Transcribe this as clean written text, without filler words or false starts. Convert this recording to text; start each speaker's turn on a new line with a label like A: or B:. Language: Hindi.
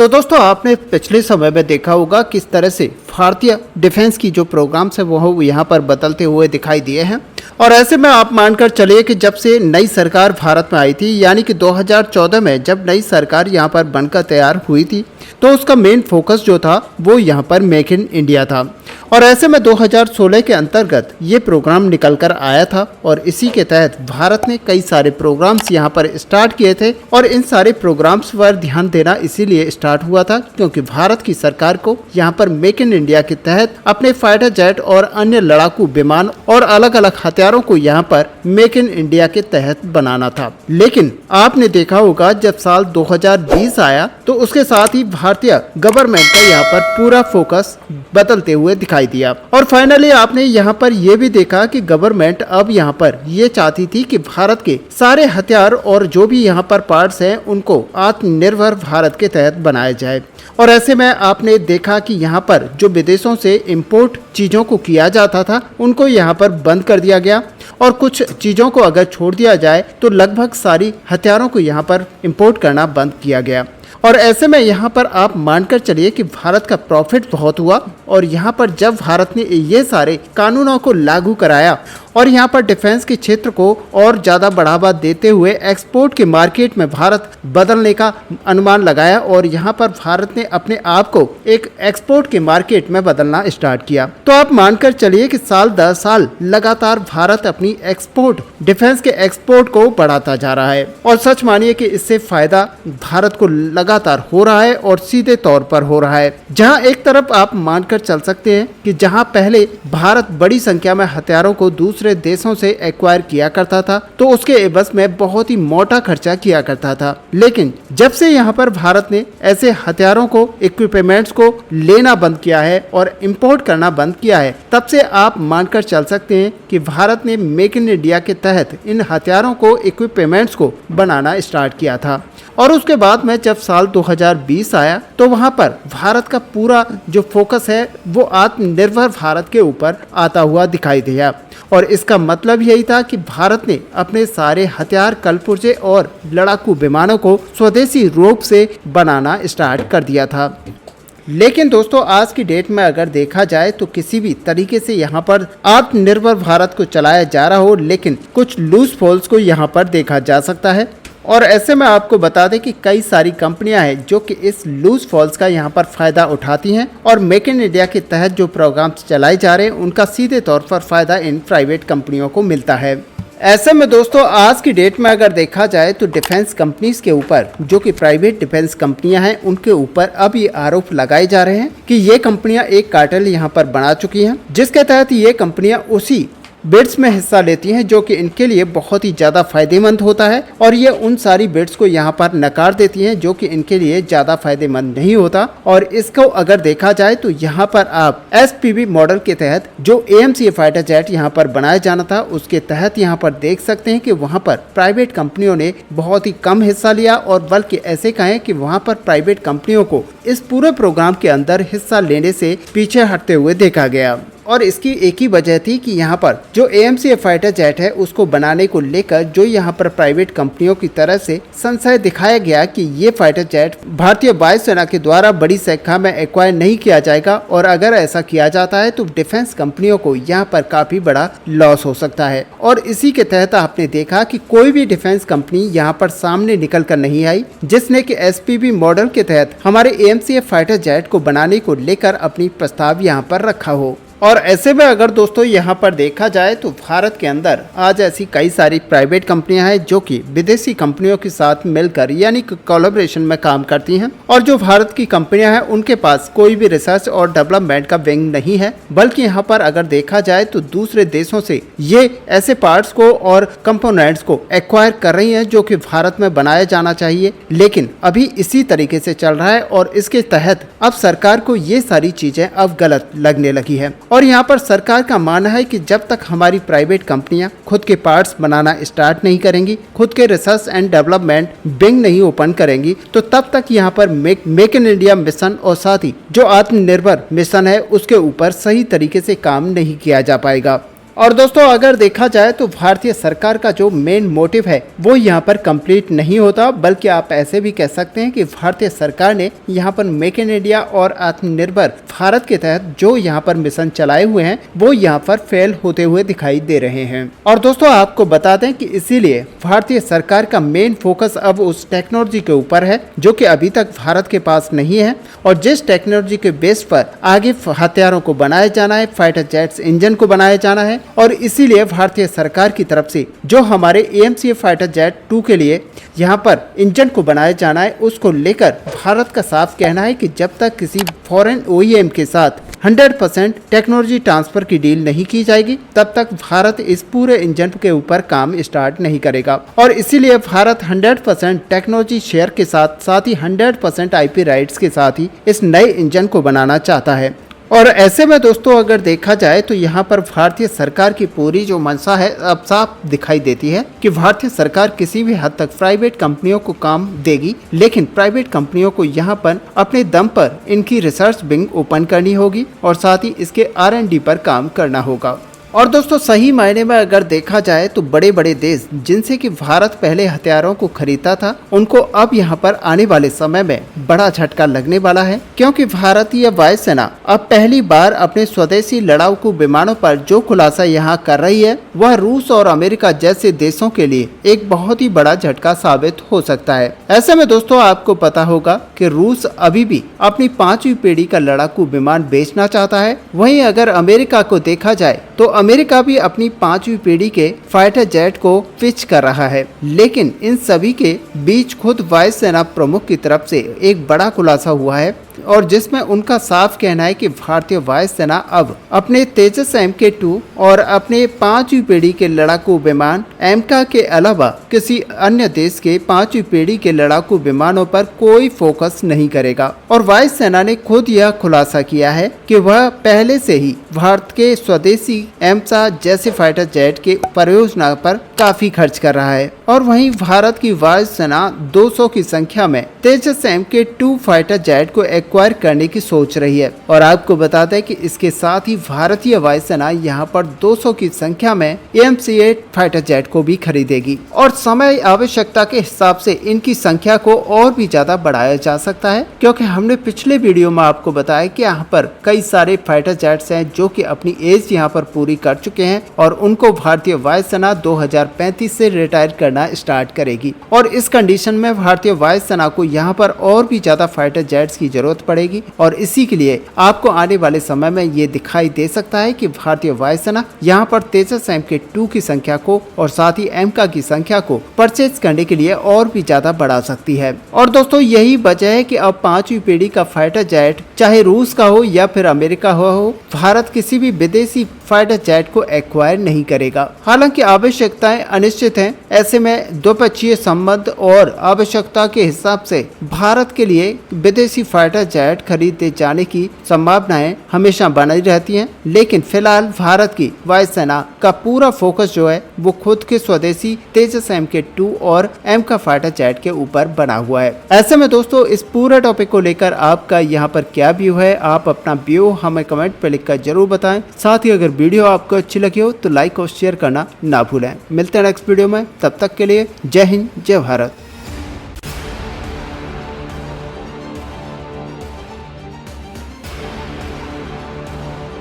A: तो दोस्तों आपने पिछले समय में देखा होगा किस तरह से भारतीय डिफेंस की जो प्रोग्राम्स है वो यहाँ पर बदलते हुए दिखाई दिए हैं। और ऐसे में आप मानकर चलिए कि जब से नई सरकार भारत में आई थी, यानी कि 2014 में जब नई सरकार यहाँ पर बनकर तैयार हुई थी, तो उसका मेन फोकस जो था वो यहाँ पर मेक इन इंडिया था। और ऐसे में 2016 के अंतर्गत ये प्रोग्राम निकल कर आया था और इसी के तहत भारत ने कई सारे प्रोग्राम्स यहाँ पर स्टार्ट किए थे। और इन सारे प्रोग्राम्स पर ध्यान देना इसीलिए स्टार्ट हुआ था क्योंकि भारत की सरकार को यहाँ पर मेक इन इंडिया के तहत अपने फाइटर जेट और अन्य लड़ाकू विमान और अलग अलग हथियारों को यहाँ पर मेक इन इंडिया के तहत बनाना था। लेकिन आपने देखा होगा जब साल 2020 आया तो उसके साथ ही भारतीय गवर्नमेंट का यहाँ पर पूरा फोकस बदलते हुए दिखाई दिया। और फाइनली आपने यहाँ पर यह भी देखा कि गवर्नमेंट अब यहाँ पर ये चाहती थी कि भारत के सारे हथियार और जो भी यहाँ पर पार्ट्स हैं उनको आत्मनिर्भर भारत के तहत बनाया जाए। और ऐसे में आपने देखा कि यहाँ पर जो विदेशों से इंपोर्ट चीज़ों को किया जाता था उनको यहाँ पर बंद कर दिया गया और कुछ चीज़ों को अगर छोड़ दिया जाए तो लगभग सारी हथियारों को यहाँ पर इंपोर्ट करना बंद किया गया। और ऐसे में यहाँ पर आप मानकर चलिए कि भारत का प्रॉफिट बहुत हुआ। और यहाँ पर जब भारत ने ये सारे कानूनों को लागू कराया और यहाँ पर डिफेंस के क्षेत्र को और ज़्यादा बढ़ावा देते हुए एक्सपोर्ट के मार्केट में भारत बदलने का अनुमान लगाया और यहाँ पर भारत ने अपने आप को एक एक्सपोर्ट के मार्केट में बदलना स्टार्ट किया। तो आप मानकर चलिए कि साल दर साल लगातार भारत अपनी एक्सपोर्ट डिफेंस के एक्सपोर्ट को बढ़ाता जा रहा है। और सच मानिए कि इससे फायदा भारत को लगातार हो रहा है और सीधे तौर पर हो रहा है। जहाँ एक तरफ आप मानकर चल सकते हैं कि जहाँ पहले भारत बड़ी संख्या में हथियारों को दूसरे देशों से एक्वायर किया करता था तो उसके एवज में बहुत ही मोटा खर्चा किया करता था। लेकिन जब से यहाँ पर भारत ने ऐसे हथियारों को इक्विपमेंट्स को लेना बंद किया है और इंपोर्ट करना बंद किया है, तब से आप मानकर चल सकते हैं कि भारत ने मेक इन इंडिया के तहत इन हथियारों को इक्विपमेंट्स को बनाना स्टार्ट किया था। और उसके बाद में जब साल 2020 आया तो वहाँ पर भारत का पूरा जो फोकस है वो आत्मनिर्भर भारत के ऊपर आता हुआ दिखाई दिया। और इसका मतलब यही था कि भारत ने अपने सारे हथियार कलपुर्जे और लड़ाकू विमानों को स्वदेशी रूप से बनाना स्टार्ट कर दिया था। लेकिन दोस्तों आज की डेट में अगर देखा जाए तो किसी भी तरीके से यहाँ पर आत्मनिर्भर भारत को चलाया जा रहा हो, लेकिन कुछ लूज फॉल्स को यहाँ पर देखा जा सकता है। और ऐसे में आपको बता दें कि कई सारी कंपनियां हैं जो कि इस लूज फॉल्स का यहाँ पर फ़ायदा उठाती हैं और मेक इन इंडिया के तहत जो प्रोग्राम्स चलाए जा रहे हैं उनका सीधे तौर पर फ़ायदा इन प्राइवेट कंपनियों को मिलता है। ऐसे में दोस्तों आज की डेट में अगर देखा जाए तो डिफेंस कंपनीज के ऊपर जो कि प्राइवेट डिफेंस कंपनियां हैं उनके ऊपर अब ये आरोप लगाए जा रहे हैं कि ये कंपनियां एक कार्टेल यहाँ पर बना चुकी हैं, जिसके तहत ये कंपनियां उसी बिड्स में हिस्सा लेती हैं जो कि इनके लिए बहुत ही ज़्यादा फायदेमंद होता है और ये उन सारी बिड्स को यहाँ पर नकार देती हैं जो कि इनके लिए ज़्यादा फायदेमंद नहीं होता। और इसको अगर देखा जाए तो यहाँ पर आप SPV मॉडल के तहत जो AMCA फाइटर जेट यहाँ पर बनाया जाना था उसके तहत यहाँ पर देख सकते हैं कि वहाँ पर प्राइवेट कंपनियों ने बहुत ही कम हिस्सा लिया और बल्कि ऐसे कहें कि वहाँ पर प्राइवेट कंपनियों को इस पूरे प्रोग्राम के अंदर हिस्सा लेने से पीछे हटते हुए देखा गया। और इसकी एक ही वजह थी कि यहाँ पर जो AMCA फाइटर जेट है उसको बनाने को लेकर जो यहाँ पर प्राइवेट कंपनियों की तरह से संशय दिखाया गया कि ये फाइटर जेट भारतीय वायुसेना के द्वारा बड़ी संख्या में एक्वायर नहीं किया जाएगा और अगर ऐसा किया जाता है तो डिफेंस कंपनियों को यहाँ पर काफी बड़ा लॉस हो सकता है। और इसी के तहत आपने देखा कि कोई भी डिफेंस कंपनी यहाँ पर सामने निकल कर नहीं आई जिसने कि SPV मॉडल के तहत हमारे AMCA फाइटर जेट को बनाने को लेकर अपनी प्रस्ताव यहाँ पर रखा हो। और ऐसे में अगर दोस्तों यहाँ पर देखा जाए तो भारत के अंदर आज ऐसी कई सारी प्राइवेट कंपनियां हैं जो कि विदेशी कंपनियों के साथ मिलकर यानी कोलैबोरेशन में काम करती हैं। और जो भारत की कंपनियां हैं उनके पास कोई भी रिसर्च और डेवलपमेंट का विंग नहीं है, बल्कि यहाँ पर अगर देखा जाए तो दूसरे देशों से ये ऐसे पार्ट्स को और कंपोनेंट्स को एक्वायर कर रही हैं जो कि भारत में बनाया जाना चाहिए। लेकिन अभी इसी तरीके से चल रहा है और इसके तहत अब सरकार को ये सारी चीजें अब गलत लगने लगी है। और यहाँ पर सरकार का मानना है कि जब तक हमारी प्राइवेट कंपनियां खुद के पार्ट्स बनाना स्टार्ट नहीं करेंगी, खुद के रिसर्च एंड डेवलपमेंट विंग नहीं ओपन करेंगी, तो तब तक यहाँ पर मेक इन इंडिया मिशन और साथ ही जो आत्मनिर्भर मिशन है उसके ऊपर सही तरीके से काम नहीं किया जा पाएगा। और दोस्तों अगर देखा जाए तो भारतीय सरकार का जो मेन मोटिव है वो यहाँ पर कंप्लीट नहीं होता, बल्कि आप ऐसे भी कह सकते हैं कि भारतीय सरकार ने यहाँ पर मेक इन इंडिया और आत्मनिर्भर भारत के तहत जो यहाँ पर मिशन चलाए हुए हैं वो यहाँ पर फेल होते हुए दिखाई दे रहे हैं। और दोस्तों आपको बता दें कि इसीलिए भारतीय सरकार का मेन फोकस अब उस टेक्नोलॉजी के ऊपर है जो कि अभी तक भारत के पास नहीं है, और जिस टेक्नोलॉजी के बेस पर आगे हथियारों को बनाया जाना है, फाइटर जेट्स इंजन को बनाया जाना है। और इसीलिए भारतीय सरकार की तरफ से जो हमारे AMCA फाइटर जेट 2 के लिए यहाँ पर इंजन को बनाया जाना है, उसको लेकर भारत का साफ कहना है कि जब तक किसी फॉरेन OEM के साथ 100% टेक्नोलॉजी ट्रांसफर की डील नहीं की जाएगी तब तक भारत इस पूरे इंजन के ऊपर काम स्टार्ट नहीं करेगा। और इसीलिए भारत 100% टेक्नोलॉजी शेयर के साथ साथ ही 100% IP राइट्स के साथ ही इस नए इंजन को बनाना चाहता है। और ऐसे में दोस्तों अगर देखा जाए तो यहाँ पर भारतीय सरकार की पूरी जो मंशा है अब साफ दिखाई देती है कि भारतीय सरकार किसी भी हद तक प्राइवेट कंपनियों को काम देगी, लेकिन प्राइवेट कंपनियों को यहाँ पर अपने दम पर इनकी रिसर्च विंग ओपन करनी होगी और साथ ही इसके R&D पर काम करना होगा। और दोस्तों सही मायने में अगर देखा जाए तो बड़े बड़े देश जिनसे कि भारत पहले हथियारों को खरीदता था, उनको अब यहाँ पर आने वाले समय में बड़ा झटका लगने वाला है, क्योंकि भारतीय वायुसेना अब पहली बार अपने स्वदेशी लड़ाकू विमानों पर जो खुलासा यहाँ कर रही है वह रूस और अमेरिका जैसे देशों के लिए एक बहुत ही बड़ा झटका साबित हो सकता है। ऐसे में दोस्तों आपको पता होगा कि रूस अभी भी अपनी 5वीं पीढ़ी का लड़ाकू विमान बेचना चाहता है। वहीं अगर अमेरिका को देखा जाए तो अमेरिका भी अपनी 5वीं पीढ़ी के फाइटर जेट को पिच कर रहा है, लेकिन इन सभी के बीच खुद वायुसेना प्रमुख की तरफ से एक बड़ा खुलासा हुआ है और जिसमें उनका साफ कहना है कि भारतीय वायुसेना अब अपने तेजस MK2 और अपने 5वीं पीढ़ी के लड़ाकू विमान एमका के अलावा किसी अन्य देश के 5वीं पीढ़ी के लड़ाकू विमानों पर कोई फोकस नहीं करेगा। और वायुसेना ने खुद यह खुलासा किया है कि वह पहले से ही भारत के स्वदेशी एमसा जैसे फाइटर जेट के परियोजना पर काफी खर्च कर रहा है। और वहीं भारत की वायुसेना 200 की संख्या में तेजस MK2 फाइटर जेट को एक्वायर करने की सोच रही है। और आपको बता दें कि इसके साथ ही भारतीय वायुसेना यहाँ पर 200 की संख्या में AMCA फाइटर जेट को भी खरीदेगी और समय आवश्यकता के हिसाब से इनकी संख्या को और भी ज्यादा बढ़ाया जा सकता है, क्योंकि हमने पिछले वीडियो में आपको बताया कि यहाँ पर कई सारे फाइटर जेट्स हैं जो कि अपनी एज यहाँ पर पूरी कर चुके हैं और उनको भारतीय वायुसेना 2035 से रिटायर करना स्टार्ट करेगी। और इस कंडीशन में भारतीय वायुसेना को यहाँ पर और भी ज्यादा फाइटर जेट्स की जरूरत पड़ेगी और इसी के लिए आपको आने वाले समय में ये दिखाई दे सकता है कि भारतीय वायुसेना यहाँ पर तेजस MK2 की संख्या को और साथ ही एमका की संख्या को परचेज करने के लिए और भी ज्यादा बढ़ा सकती है। और दोस्तों यही वजह है कि अब 5वीं पीढ़ी का फाइटर जेट चाहे रूस का हो या फिर अमेरिका हो, भारत किसी भी विदेशी फाइटर जेट को एक्वायर नहीं करेगा। हालांकि आवश्यकताएं अनिश्चित हैं, ऐसे में द्विपक्षीय संबंध और आवश्यकता के हिसाब से भारत के लिए विदेशी फाइटर जेट खरीदे जाने की संभावनाएं हमेशा बनी रहती हैं, लेकिन फिलहाल भारत की वायुसेना का पूरा फोकस जो है वो खुद के स्वदेशी तेजस MK2 और एमका फाइटर जेट के ऊपर बना हुआ है। ऐसे में दोस्तों इस पूरे टॉपिक को लेकर आपका यहाँ पर क्या व्यू है, आप अपना व्यू हमें कमेंट पे लिखकर जरूर बताएं। साथ ही अगर वीडियो आपको अच्छी लगी हो तो लाइक और शेयर करना ना भूलें। मिलते हैं नेक्स्ट वीडियो में, तब तक के लिए जय हिंद जय भारत।